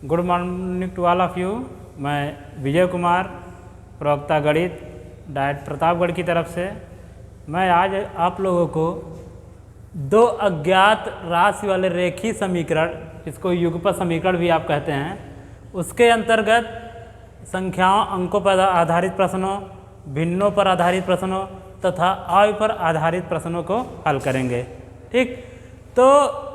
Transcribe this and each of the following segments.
Good morning to all of you. मैं विजय कुमार, प्रवक्ता गणित डाइट प्रतापगढ़ की तरफ से। मैं आज आप लोगों को दो अज्ञात राशि वाले रेखीय समीकरण, इसको युगपत समीकरण भी आप कहते हैं, उसके अंतर्गत संख्याओं अंकों पर आधारित प्रश्नों, भिन्नों पर आधारित प्रश्नों तथा आयु पर आधारित प्रश्नों को हल करेंगे। ठीक, तो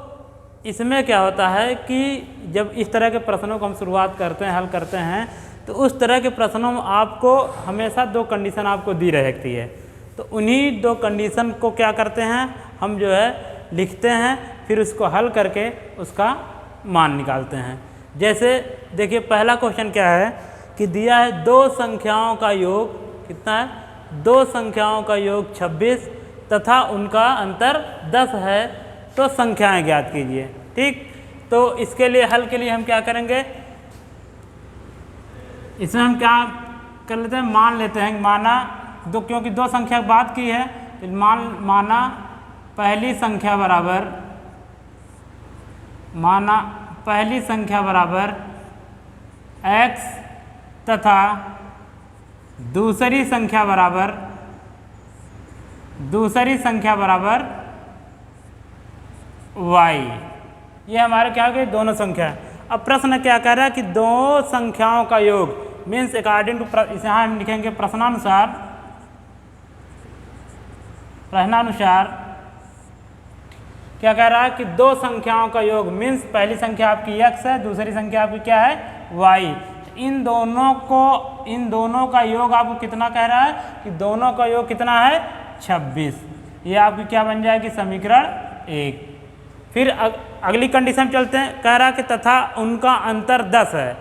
इसमें क्या होता है कि जब इस तरह के प्रश्नों को हम शुरुआत करते हैं, हल करते हैं, तो उस तरह के प्रश्नों में आपको हमेशा दो कंडीशन आपको दी रहती है। तो उन्हीं दो कंडीशन को क्या करते हैं हम जो है लिखते हैं, फिर उसको हल करके उसका मान निकालते हैं। जैसे देखिए पहला क्वेश्चन क्या है कि दिया है दो संख्याओं का योग कितना है, दो संख्याओं का योग 26 तथा उनका अंतर 10 है, तो संख्याएं ज्ञात कीजिए। ठीक, तो इसके लिए हल के लिए हम क्या करेंगे, इसमें हम क्या कर लेते हैं, मान लेते हैं। माना दो, क्योंकि दो संख्या की बात की है, तो माना पहली संख्या बराबर x तथा दूसरी संख्या बराबर y। ये हमारे क्या हो गए, दोनों संख्या। अब प्रश्न क्या कह रहा है कि दो संख्याओं का योग मीन्स अकॉर्डिंग टू, इसे यहाँ हम लिखेंगे प्रश्नानुसार क्या कह रहा है कि दो संख्याओं का योग मीन्स पहली संख्या आपकी x है, दूसरी संख्या आपकी क्या है, y। इन दोनों का योग आपको कितना कह रहा है कि दोनों का योग कितना है, 26। ये आपकी क्या बन जाएगी, समीकरण 1। फिर अगली कंडीशन चलते हैं, कह रहा है कि तथा उनका अंतर 10 है,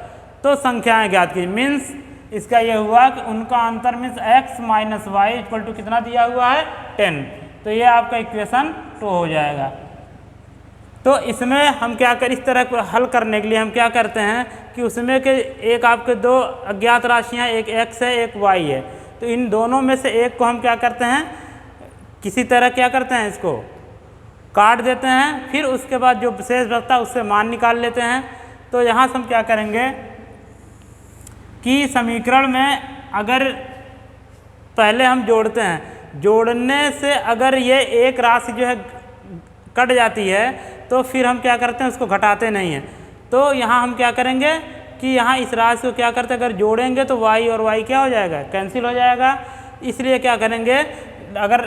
तो संख्याएं ज्ञात कीजिए। मीन्स इसका यह हुआ कि उनका अंतर means x minus y equal to कितना दिया हुआ है, 10। तो ये आपका इक्वेशन 2 हो जाएगा। तो इसमें हम क्या कर, इस तरह को हल करने के लिए हम क्या करते हैं कि उसमें के एक आपके दो अज्ञात राशियाँ, एक x है एक y है, तो इन दोनों में से एक को हम क्या करते हैं, किसी तरह क्या करते हैं, इसको काट देते हैं। फिर उसके बाद जो शेष बचता है उससे मान निकाल लेते हैं। तो यहाँ से हम क्या करेंगे कि समीकरण में अगर पहले हम जोड़ते हैं, जोड़ने से अगर ये एक राशि जो है कट जाती है, तो फिर हम क्या करते हैं, उसको घटाते नहीं हैं। तो यहाँ हम क्या करेंगे कि यहाँ इस राशि को क्या करते हैं, अगर जोड़ेंगे तो y और y क्या हो जाएगा, कैंसिल हो जाएगा। इसलिए क्या करेंगे, अगर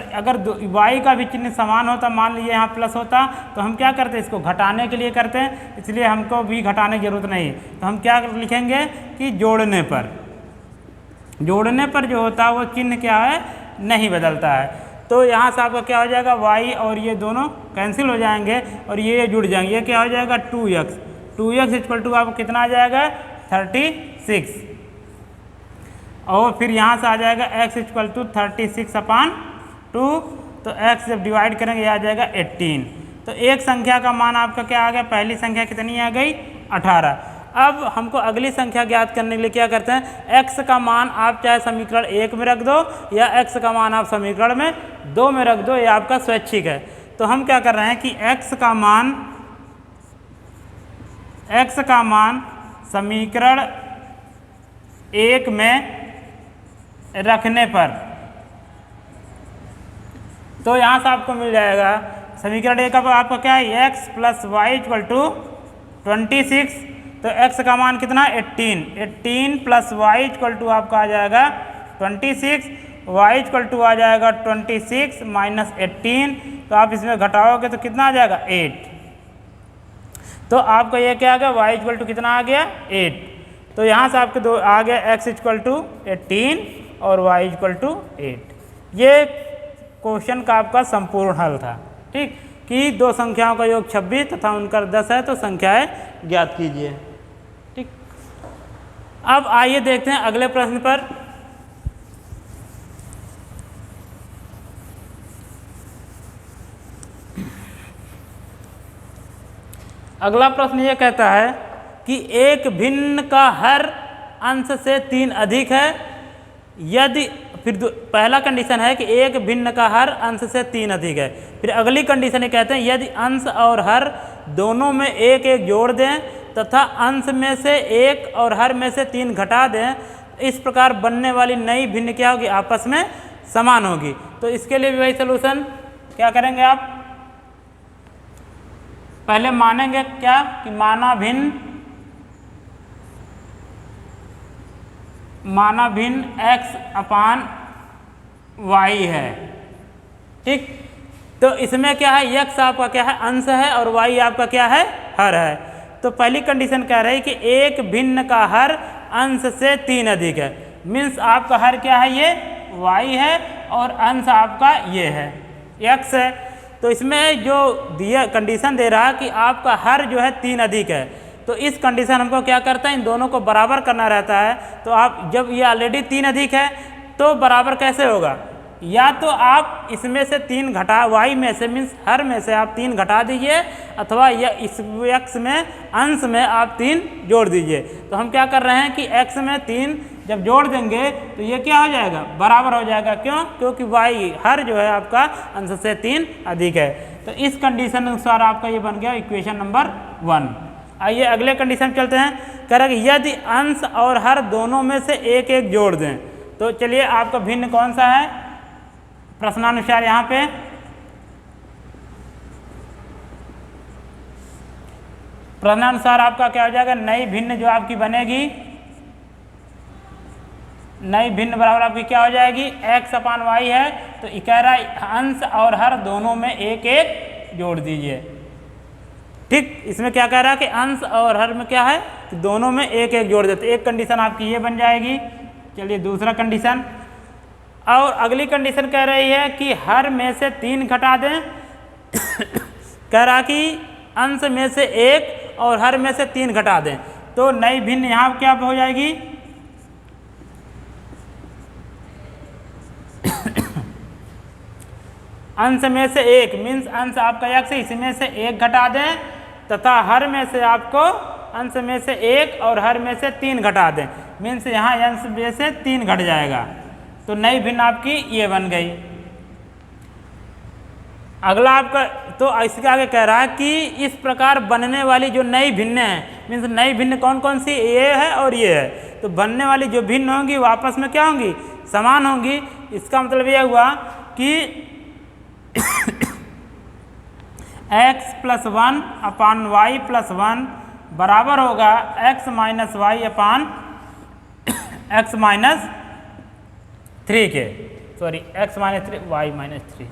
y का भी चिन्ह समान होता, मान लीजिए यहाँ प्लस होता, तो हम क्या करते हैं, इसको घटाने के लिए करते हैं, इसलिए हमको भी घटाने की जरूरत नहीं। तो हम क्या लिखेंगे कि जोड़ने पर जो होता है वो चिन्ह क्या है, नहीं बदलता है। तो यहाँ से आपका क्या हो जाएगा, y और ये दोनों कैंसिल हो जाएंगे और ये जुड़ जाएंगे। ये क्या हो जाएगा, 2x इक्वल टू आपको कितना आ जाएगा, 36। और फिर यहाँ से आ जाएगा x इक्वल टू 36/2। तो x जब डिवाइड करेंगे ये आ जाएगा 18। तो एक संख्या का मान आपका क्या आ गया, पहली संख्या कितनी आ गई, 18। अब हमको अगली संख्या ज्ञात करने के लिए क्या करते हैं, x का मान आप चाहे समीकरण 1 में रख दो या x का मान आप समीकरण में 2 में रख दो, ये आपका स्वैच्छिक है। तो हम क्या कर रहे हैं कि x का मान समीकरण 1 में रखने पर, तो यहाँ से आपको मिल जाएगा समीकरण 1 का आपका क्या है, x plus y equal to 26। तो x का मान कितना, 18 प्लस वाई इक्वल टू आपका आ जाएगा 26, y इक्वल टू आ जाएगा 26 माइनस 18। तो आप इसमें घटाओगे तो कितना आ जाएगा, 8। तो आपका ये क्या आ गया, y इक्वल टू कितना आ गया, 8। तो यहाँ से आपके दो आ गया, x इक्वल टू 18 और y इक्वल टू 8। ये क्वेश्चन का आपका संपूर्ण हल था। ठीक, कि दो संख्याओं का योग 26 तथा उनका 10 है, तो संख्याएं ज्ञात कीजिए। ठीक, अब आइए देखते हैं अगले प्रश्न पर। अगला प्रश्न ये कहता है कि एक भिन्न का हर अंश से 3 अधिक है यदि, फिर पहला कंडीशन है कि एक भिन्न का हर अंश से 3 अधिक है। फिर अगली कंडीशन ये कहते हैं यदि अंश और हर दोनों में एक एक जोड़ दें तथा अंश में से 1 और हर में से 3 घटा दें, इस प्रकार बनने वाली नई भिन्न क्या होगी, आपस में समान होगी। तो इसके लिए भी वही सोल्यूशन क्या करेंगे आप, पहले मानेंगे क्या कि माना भिन्न x अपान y है। ठीक, तो इसमें क्या है, x आपका क्या है, अंश है, और y आपका क्या है, हर है। तो पहली कंडीशन कह रही है कि एक भिन्न का हर अंश से 3 अधिक है। मीन्स आपका हर क्या है, ये y है, और अंश आपका ये है x है। तो इसमें जो दिया कंडीशन दे रहा है कि आपका हर जो है 3 अधिक है, तो इस कंडीशन हमको क्या करता है, इन दोनों को बराबर करना रहता है। तो आप जब ये ऑलरेडी 3 अधिक है तो बराबर कैसे होगा, या तो आप इसमें से 3 घटा, y में से मीन्स हर में से आप 3 घटा दीजिए, अथवा यह इस x में अंश में आप 3 जोड़ दीजिए। तो हम क्या कर रहे हैं कि x में 3 जब जोड़ देंगे तो ये क्या हो जाएगा, बराबर हो जाएगा। क्यों, क्योंकि y हर जो है आपका अंश से 3 अधिक है। तो इस कंडीशन अनुसार आपका ये बन गया इक्वेशन नंबर 1। आइए अगले कंडीशन चलते हैं। कह रहा है कि यदि अंश और हर दोनों में से एक एक जोड़ दें, तो चलिए आपका भिन्न कौन सा है, प्रश्नानुसार यहाँ पे प्रश्नानुसार आपका क्या हो जाएगा, नई भिन्न जो आपकी बनेगी, नई भिन्न बराबर आपकी क्या हो जाएगी, x अपान y है। तो कह रहा है अंश और हर दोनों में एक एक जोड़ दीजिए। ठीक, इसमें क्या कह रहा है कि अंश और हर में क्या है, कि दोनों में एक एक जोड़ देते। एक कंडीशन आपकी ये बन जाएगी। चलिए दूसरा कंडीशन, और अगली कंडीशन कह रही है कि हर में से 3 घटा दें। कह रहा कि अंश में से 1 और हर में से 3 घटा दें, तो नई भिन्न यहाँ क्या हो जाएगी, अंश में से 1 मीन्स अंश आपका x है, इसमें से 1 घटा दें, तथा हर में से आपको अंश में से 1 और हर में से 3 घटा दें, मीन्स यहाँ अंश में से 3 घट जाएगा। तो नई भिन्न आपकी ये बन गई। अगला आपका, तो इसके आगे कह रहा है कि इस प्रकार बनने वाली जो नई भिन्न है, मीन्स नई भिन्न कौन कौन सी, ये है और ये है। तो बनने वाली जो भिन्न होंगी वो आपस में क्या होंगी, समान होंगी। इसका मतलब यह हुआ कि x plus 1 upon y plus 1 बराबर होगा x minus y upon x minus 3 के, sorry x minus 3 y minus 3।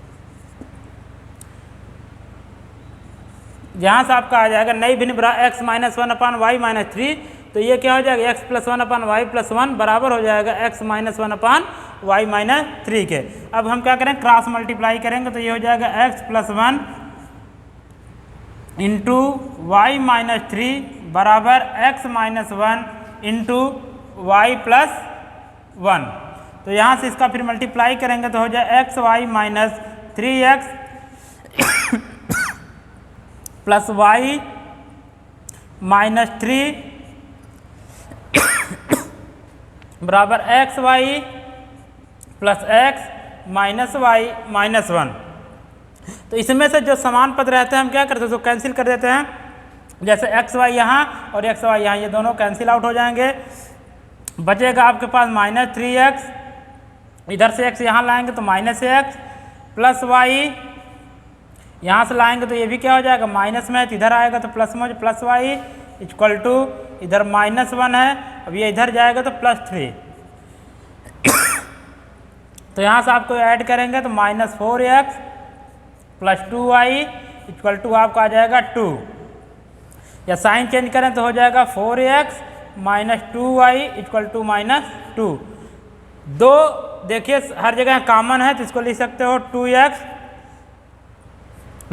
यहाँ से आपका आ जाएगा नई भिन्न बराबर x minus 1 upon Y minus 3। तो ये क्या हो जाएगा, x plus 1 upon y plus 1 बराबर हो जाएगा x minus 1 upon Y minus 3 के। अब हम क्या करें, क्रॉस मल्टीप्लाई करेंगे, तो ये हो जाएगा x plus 1 into y minus 3 बराबर x minus 1 into y plus 1। तो यहाँ से इसका फिर मल्टीप्लाई करेंगे तो हो जाए x y minus 3x plus y minus 3 बराबर x y plus x minus y minus 1। तो इसमें से जो समान पद रहते हैं हम क्या करते हैं, उसको कैंसिल कर देते हैं। जैसे एक्स वाई यहाँ और एक्स वाई यहाँ, ये दोनों कैंसिल आउट हो जाएंगे। बचेगा आपके पास माइनस 3x, इधर से x यहाँ लाएंगे तो माइनस x प्लस वाई, यहाँ से लाएंगे तो ये भी क्या हो जाएगा, माइनस में है, तो इधर आएगा तो प्लस में, प्लस वाई इक्वल टू इधर माइनस 1 है, अब ये इधर जाएगा तो प्लस 3। तो यहाँ से आपको ऐड करेंगे तो minus 4x plus 2y equal to आपका आ जाएगा 2, या साइन चेंज करें तो हो जाएगा 4x minus 2y equal to minus 2। दो देखिए हर जगह कॉमन है तो इसको लिख सकते हो 2x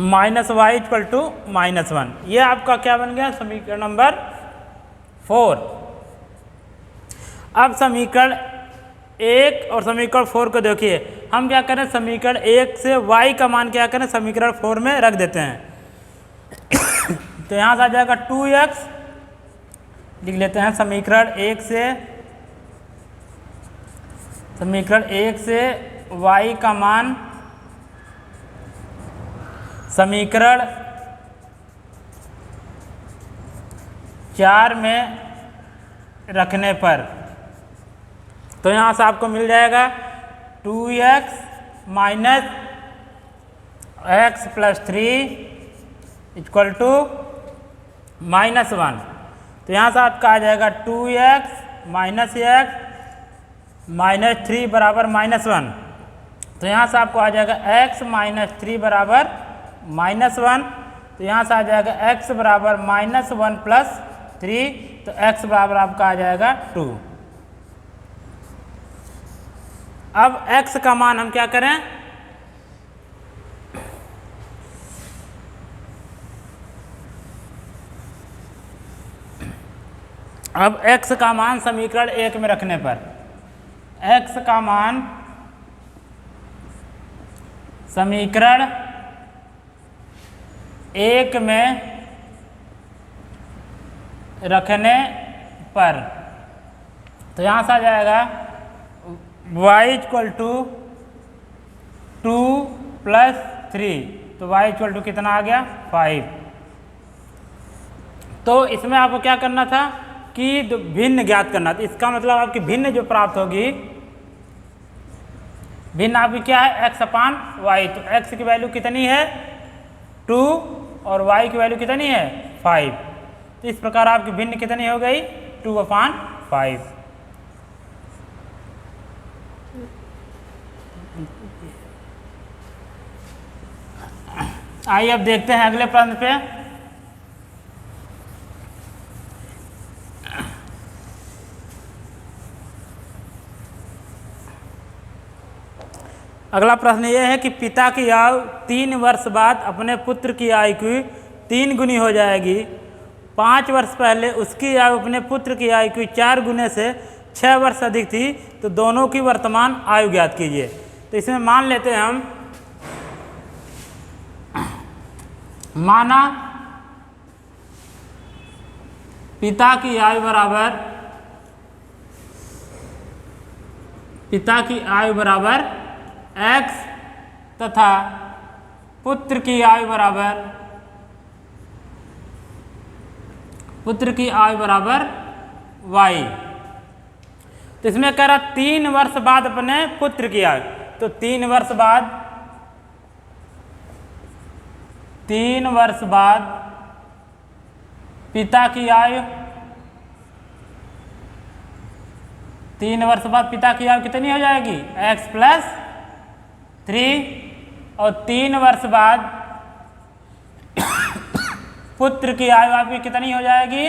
minus y equal to minus 1। ये आपका क्या बन गया, समीकरण नंबर 4। अब समीकरण 1 और समीकरण 4 को देखिए, हम क्या करें, समीकरण 1 से y का मान क्या करें, समीकरण 4 में रख देते हैं। तो यहाँ से आ जाएगा 2x, लिख लेते हैं समीकरण 1 से, समीकरण 1 से y का मान समीकरण 4 में रखने पर, तो यहाँ से आपको मिल जाएगा 2x minus x plus 3 equal to -1। तो यहाँ से आपका आ जाएगा 2x माइनस x माइनस 3 बराबर -1। तो यहाँ से आपको आ जाएगा x माइनस 3 बराबर -1। तो यहाँ से आ जाएगा x बराबर -1 प्लस 3, तो x बराबर आपका आ जाएगा 2। अब x का मान हम क्या करें, अब x का मान समीकरण 1 में रखने पर, x का मान समीकरण 1 में रखने पर, तो यहाँ से आ जाएगा y इक्वल टू 2 प्लस 3, तो y इक्वल टू कितना आ गया 5। तो इसमें आपको क्या करना था कि भिन्न ज्ञात करना था। इसका मतलब आपकी भिन्न जो प्राप्त होगी, भिन्न आपकी क्या है x अपान y। तो x की वैल्यू कितनी है 2 और y की वैल्यू कितनी है 5। तो इस प्रकार आपकी भिन्न कितनी हो गई 2/5। आइए अब देखते हैं अगले प्रश्न पे। अगला प्रश्न ये है कि पिता की आयु 3 वर्ष बाद अपने पुत्र की आयु की 3 गुनी हो जाएगी। 5 वर्ष पहले उसकी आयु अपने पुत्र की आयु की 4 गुने से 6 वर्ष अधिक थी, तो दोनों की वर्तमान आयु ज्ञात कीजिए। तो इसमें मान लेते हैं हम, माना पिता की आयु बराबर x तथा पुत्र की आयु बराबर y। तो इसमें कह रहा 3 वर्ष बाद अपने पुत्र की आयु, तो 3 वर्ष बाद पिता की आयु, 3 वर्ष बाद पिता की आयु कितनी हो जाएगी x प्लस 3, और 3 वर्ष बाद पुत्र की आयु आपकी कितनी हो जाएगी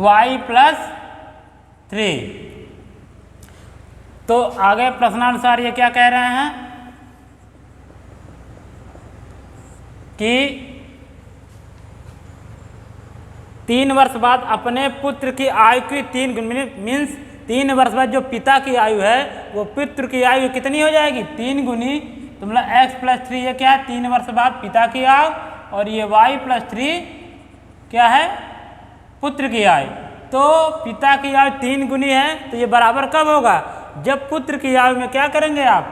y प्लस 3। तो आगे प्रश्नानुसार ये क्या कह रहे हैं कि 3 वर्ष बाद अपने पुत्र की आयु की 3 गुनी, मीन्स 3 वर्ष बाद जो पिता की आयु है वो पुत्र की आयु कितनी हो जाएगी 3 गुनी। तो मतलब x प्लस 3 ये क्या है 3 वर्ष बाद पिता की आयु, और ये y प्लस 3 क्या है पुत्र की आयु। तो पिता की आयु 3 गुनी है, तो ये बराबर कब होगा जब पुत्र की आयु में क्या करेंगे आप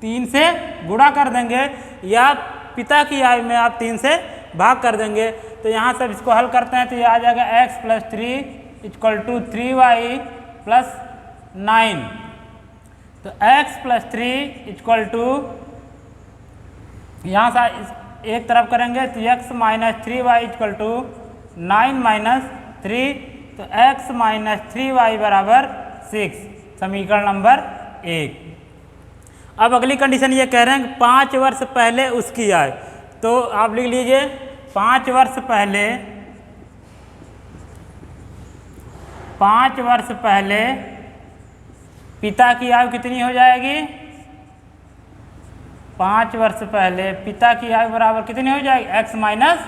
3 से गुणा कर देंगे, या पिता की आयु में आप 3 से भाग कर देंगे। तो यहाँ से इसको हल करते हैं तो ये आ जाएगा x plus 3 equal to 3y plus 9। तो x प्लस 3 इक्वल टू, यहाँ से एक तरफ करेंगे तो x minus 3y equal to 9 minus 3, तो x माइनस 3y बराबर 6, समीकरण नंबर 1। अब अगली कंडीशन ये कह रहे हैं कि 5 वर्ष पहले उसकी आयु, तो आप लिख लीजिए 5 वर्ष पहले पिता की आयु कितनी हो जाएगी 5 वर्ष पहले पिता की आयु बराबर कितनी हो जाएगी x माइनस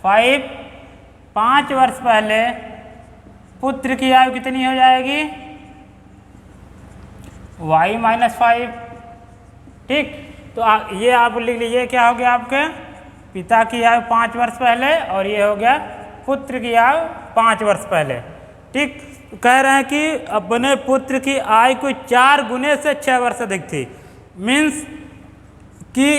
5। 5 वर्ष पहले पुत्र की आयु कितनी हो जाएगी y माइनस 5। ठीक, तो ये आप लिख लीजिए क्या हो गया आपके पिता की आयु 5 वर्ष पहले, और ये हो गया पुत्र की आयु 5 वर्ष पहले। ठीक, कह रहे हैं कि अपने पुत्र की आयु को 4 गुने से 6 वर्ष अधिक थी, मीन्स कि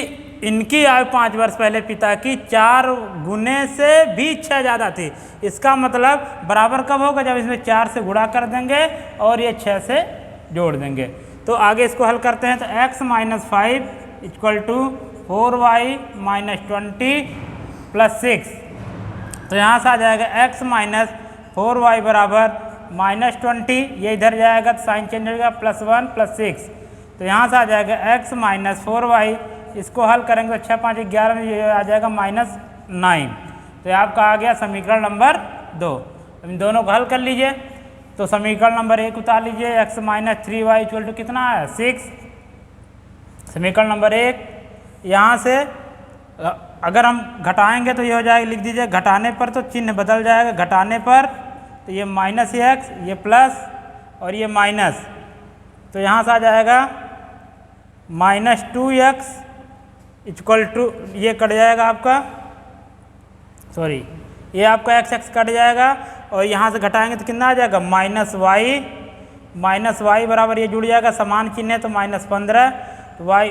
इनकी आयु 5 वर्ष पहले पिता की 4 गुने से भी 6 ज़्यादा थी। इसका मतलब बराबर कब होगा, जब इसमें 4 से गुणा कर देंगे और ये 6 से जोड़ देंगे। तो आगे इसको हल करते हैं। तो x - 5 = 4y - 20 + 6। तो यहाँ से आ जाएगा x - 4y बराबर -20, ये इधर जाएगा तो साइन चेंज हो जाएगा +1 + 6। तो यहाँ से आ जाएगा x - 4y, इसको हल करेंगे तो 6 5 11 में ये आ जाएगा -9। तो ये आपका आ गया समीकरण नंबर 2। इन दोनों को हल कर लीजिए। तो समीकरण नंबर 1 उतार लीजिए, x - 3y = कितना है 6। समीकरण नंबर 1 यहाँ से अगर हम घटाएंगे तो ये हो जाएगा, लिख दीजिए घटाने पर तो चिन्ह बदल जाएगा, घटाने पर तो ये -x, ये प्लस और ये माइनस, तो यहाँ से आ जाएगा -2x = ये कट जाएगा आपका, सॉरी ये आपका x कट जाएगा और यहाँ से घटाएंगे तो कितना आ जाएगा -y बराबर ये जुड़ जाएगा, समान चिन्ह है तो -15, तो y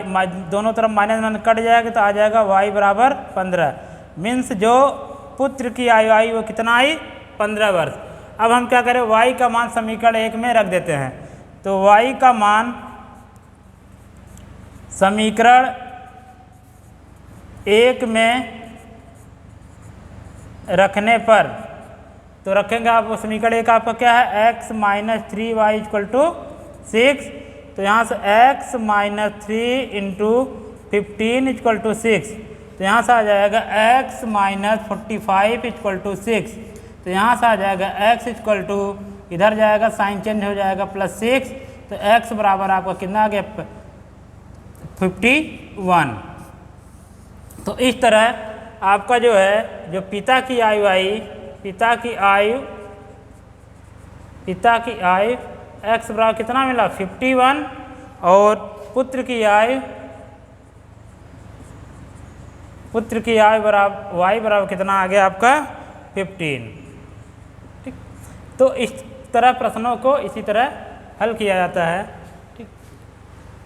दोनों तरफ माइनस कट जाएगा तो आ जाएगा y बराबर 15। मीन्स जो पुत्र की आयु आई वो कितना आई 15 वर्ष। अब हम क्या करें, y का मान समीकरण 1 में रख देते हैं। तो y का मान समीकरण 1 में रखने पर, तो रखेंगे आप समीकरण 1 आपका क्या है, x - 3y = 6। तो यहाँ से x - 3 × 15 = 6। तो यहाँ से आ जाएगा x - 45 = 6। तो यहाँ से आ जाएगा x = इधर जाएगा साइन चेंज हो जाएगा +6। तो x बराबर आपका कितना आ गया 51। तो इस तरह आपका जो है, जो पिता की आयु आई, पिता की आयु x बराबर कितना मिला 51 और पुत्र की आयु बराबर y बराबर कितना आ गया आपका 15। ठीक, तो इस तरह प्रश्नों को इसी तरह हल किया जाता है।